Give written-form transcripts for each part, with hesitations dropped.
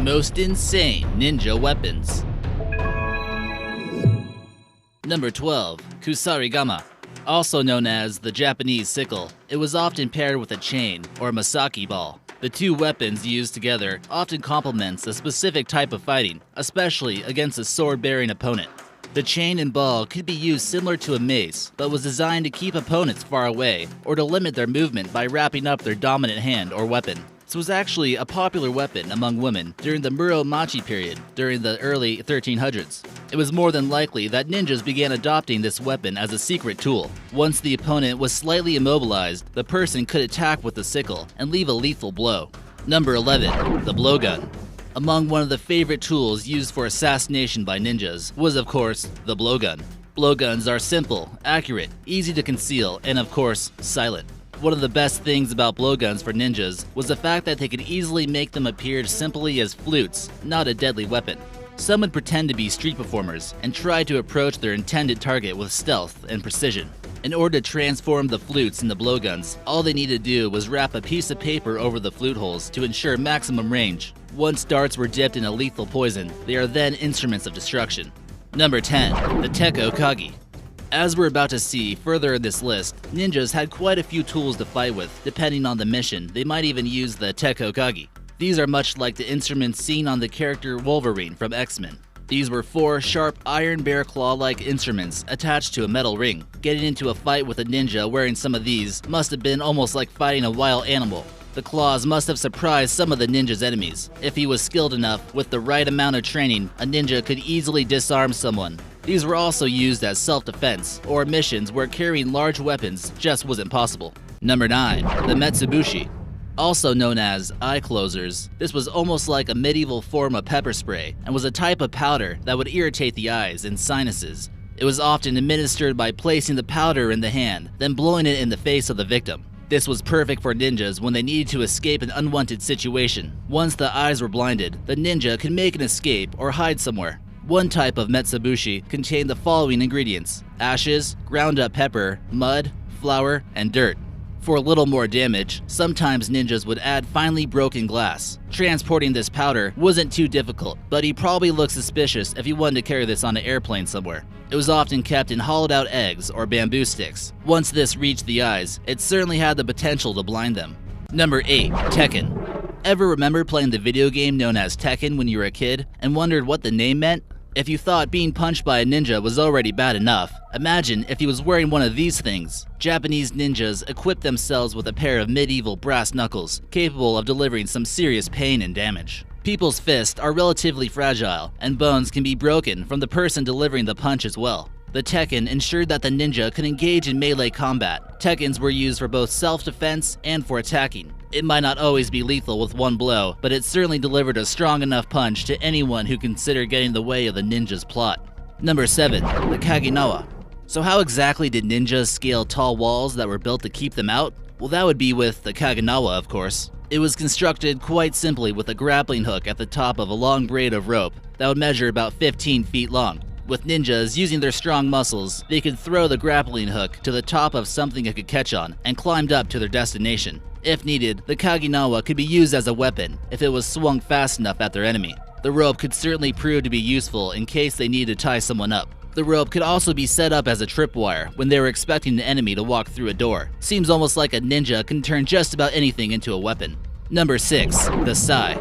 Most insane ninja weapons. Number 12. Kusarigama. Also known as the Japanese sickle, it was often paired with a chain or Masaki ball. The two weapons used together often complements a specific type of fighting, especially against a sword-bearing opponent. The chain and ball could be used similar to a mace, but was designed to keep opponents far away or to limit their movement by wrapping up their dominant hand or weapon. This was actually a popular weapon among women during the Muromachi period during the early 1300s. It was more than likely that ninjas began adopting this weapon as a secret tool. Once the opponent was slightly immobilized, the person could attack with the sickle and leave a lethal blow. Number 11. The blowgun. Among one of the favorite tools used for assassination by ninjas was, of course, the blowgun. Blowguns are simple, accurate, easy to conceal, and of course, silent. One of the best things about blowguns for ninjas was the fact that they could easily make them appear simply as flutes, not a deadly weapon. Some would pretend to be street performers and try to approach their intended target with stealth and precision. In order to transform the flutes into blowguns, all they needed to do was wrap a piece of paper over the flute holes to ensure maximum range. Once darts were dipped in a lethal poison, they are then instruments of destruction. Number 10. The Tekko Kagi. As we're about to see further in this list, ninjas had quite a few tools to fight with. Depending on the mission, they might even use the Tekko Kagi. These are much like the instruments seen on the character Wolverine from X-Men. These were 4 sharp iron bear claw-like instruments attached to a metal ring. Getting into a fight with a ninja wearing some of these must have been almost like fighting a wild animal. The claws must have surprised some of the ninja's enemies. If he was skilled enough, with the right amount of training, a ninja could easily disarm someone. These were also used as self-defense, or missions where carrying large weapons just wasn't possible. Number 9. The Metsubushi. Also known as eye closers, this was almost like a medieval form of pepper spray and was a type of powder that would irritate the eyes and sinuses. It was often administered by placing the powder in the hand, then blowing it in the face of the victim. This was perfect for ninjas when they needed to escape an unwanted situation. Once the eyes were blinded, the ninja could make an escape or hide somewhere. One type of Metsubushi contained the following ingredients: ashes, ground up pepper, mud, flour, and dirt. For a little more damage, sometimes ninjas would add finely broken glass. Transporting this powder wasn't too difficult, but he probably looked suspicious if he wanted to carry this on an airplane somewhere. It was often kept in hollowed out eggs or bamboo sticks. Once this reached the eyes, it certainly had the potential to blind them. Number 8. Tekken. Ever remember playing the video game known as Tekken when you were a kid and wondered what the name meant? If you thought being punched by a ninja was already bad enough, imagine if he was wearing one of these things. Japanese ninjas equipped themselves with a pair of medieval brass knuckles, capable of delivering some serious pain and damage. People's fists are relatively fragile, and bones can be broken from the person delivering the punch as well. The Tekken ensured that the ninja could engage in melee combat. Tekkens were used for both self-defense and for attacking. It might not always be lethal with one blow, but it certainly delivered a strong enough punch to anyone who considered getting in the way of the ninja's plot. Number 7. The Kaginawa. So how exactly did ninjas scale tall walls that were built to keep them out? Well, that would be with the Kaginawa, of course. It was constructed quite simply with a grappling hook at the top of a long braid of rope that would measure about 15 feet long. With ninjas using their strong muscles, they could throw the grappling hook to the top of something it could catch on and climbed up to their destination. If needed, the Kaginawa could be used as a weapon if it was swung fast enough at their enemy. The rope could certainly prove to be useful in case they needed to tie someone up. The rope could also be set up as a tripwire when they were expecting the enemy to walk through a door. Seems almost like a ninja can turn just about anything into a weapon. Number 6. The Sai.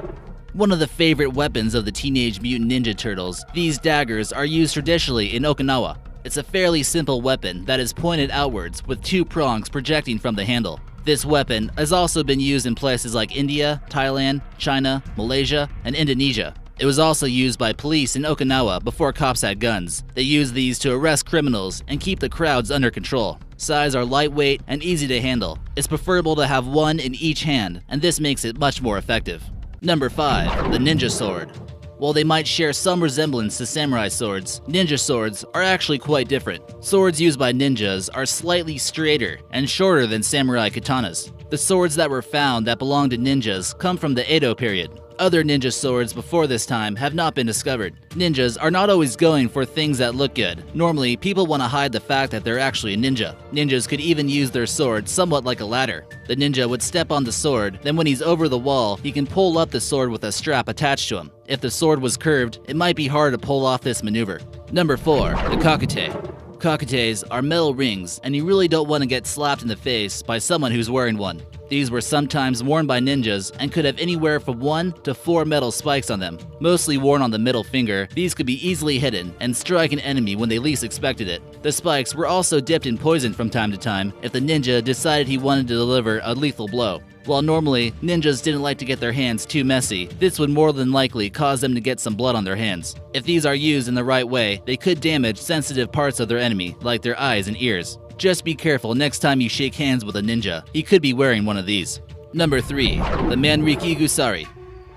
One of the favorite weapons of the Teenage Mutant Ninja Turtles, these daggers are used traditionally in Okinawa. It's a fairly simple weapon that is pointed outwards with 2 prongs projecting from the handle. This weapon has also been used in places like India, Thailand, China, Malaysia, and Indonesia. It was also used by police in Okinawa before cops had guns. They used these to arrest criminals and keep the crowds under control. Sais are lightweight and easy to handle. It's preferable to have one in each hand, and this makes it much more effective. Number 5. The Ninja Sword. While they might share some resemblance to samurai swords, ninja swords are actually quite different. Swords used by ninjas are slightly straighter and shorter than samurai katanas. The swords that were found that belonged to ninjas come from the Edo period. Other ninja swords before this time have not been discovered. Ninjas are not always going for things that look good. Normally, people want to hide the fact that they're actually a ninja. Ninjas could even use their sword somewhat like a ladder. The ninja would step on the sword, then when he's over the wall, he can pull up the sword with a strap attached to him. If the sword was curved, it might be hard to pull off this maneuver. Number 4. The Kakute. Kakutes are metal rings, and you really don't want to get slapped in the face by someone who's wearing one. These were sometimes worn by ninjas and could have anywhere from 1 to 4 metal spikes on them. Mostly worn on the middle finger, these could be easily hidden and strike an enemy when they least expected it. The spikes were also dipped in poison from time to time if the ninja decided he wanted to deliver a lethal blow. While normally, ninjas didn't like to get their hands too messy, this would more than likely cause them to get some blood on their hands. If these are used in the right way, they could damage sensitive parts of their enemy, like their eyes and ears. Just be careful next time you shake hands with a ninja. He could be wearing one of these. Number 3. The Manriki Gusari.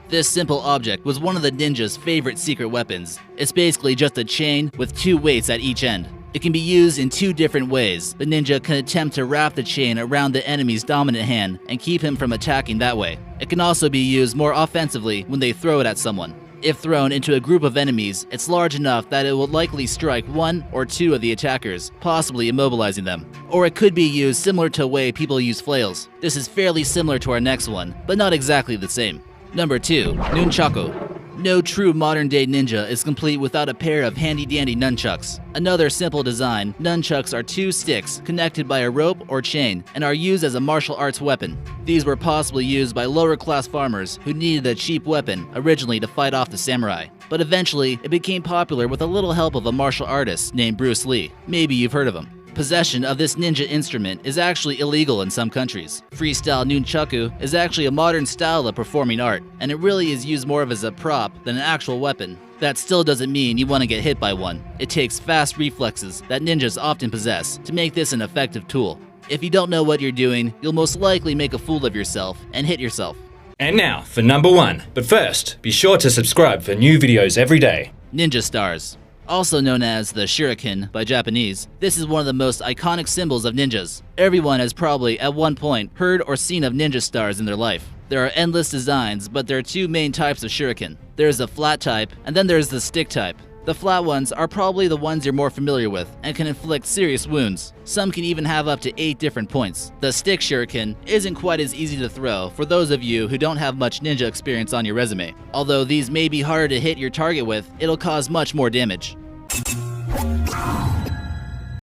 This simple object was one of the ninja's favorite secret weapons. It's basically just a chain with 2 weights at each end. It can be used in 2 different ways. The ninja can attempt to wrap the chain around the enemy's dominant hand and keep him from attacking that way. It can also be used more offensively when they throw it at someone. If thrown into a group of enemies, it's large enough that it will likely strike 1 or 2 of the attackers, possibly immobilizing them. Or it could be used similar to the way people use flails. This is fairly similar to our next one, but not exactly the same. Number 2. Nunchaku. No true modern-day ninja is complete without a pair of handy-dandy nunchucks. Another simple design, nunchucks are 2 sticks connected by a rope or chain and are used as a martial arts weapon. These were possibly used by lower-class farmers who needed a cheap weapon originally to fight off the samurai. But eventually, it became popular with a little help of a martial artist named Bruce Lee. Maybe you've heard of him. Possession of this ninja instrument is actually illegal in some countries. Freestyle nunchaku is actually a modern style of performing art, and it really is used more of as a prop than an actual weapon. That still doesn't mean you want to get hit by one. It takes fast reflexes that ninjas often possess to make this an effective tool. If you don't know what you're doing, you'll most likely make a fool of yourself and hit yourself. And now for number 1. But first, be sure to subscribe for new videos every day. Ninja stars. Also known as the shuriken by Japanese, this is one of the most iconic symbols of ninjas. Everyone has probably at one point heard or seen of ninja stars in their life. There are endless designs, but there are 2 main types of shuriken. There's the flat type, and then there's the stick type. The flat ones are probably the ones you're more familiar with and can inflict serious wounds. Some can even have up to 8 different points. The stick shuriken isn't quite as easy to throw for those of you who don't have much ninja experience on your resume. Although these may be harder to hit your target with, it'll cause much more damage.